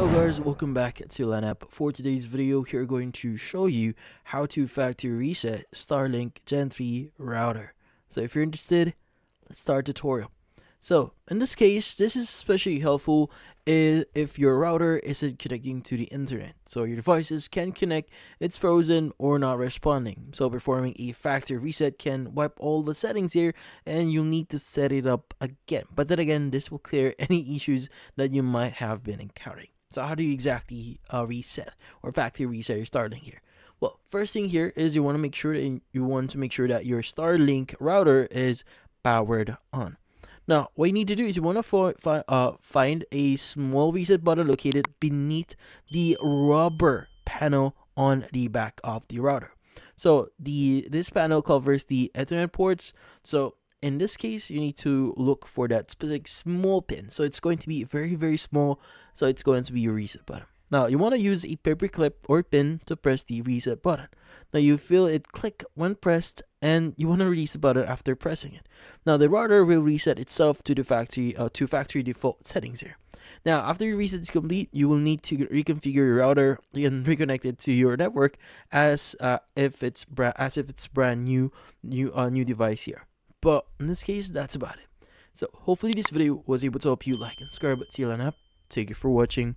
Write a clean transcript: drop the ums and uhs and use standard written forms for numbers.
Hello guys, welcome back to LANapp. For today's video, we're going to show you how to factory reset Starlink Gen 3 router. So if you're interested, let's start the tutorial. So in this case, this is especially helpful if your router isn't connecting to the internet. So your devices can't connect, it's frozen or not responding. So performing a factory reset can wipe all the settings here and you'll need to set it up again. But then again, this will clear any issues that you might have been encountering. So how do you exactly reset or factory reset your Starlink here? Well, first thing here is you want to make sure that your Starlink router is powered on. Now, what you need to do is you want to find a small reset button located beneath the rubber panel on the back of the router. So this panel covers the Ethernet ports. So in this case, you need to look for that specific small pin. So it's going to be very, very small. So it's going to be your reset button. Now, you want to use a paper clip or pin to press the reset button. Now, you feel it click when pressed, and you want to release the button after pressing it. Now, the router will reset itself to the factory default settings here. Now, after your reset is complete, you will need to reconfigure your router and reconnect it to your network as if it's brand new device here. But in this case, that's about it. So hopefully this video was able to help you like and subscribe to LANapp. Thank you for watching.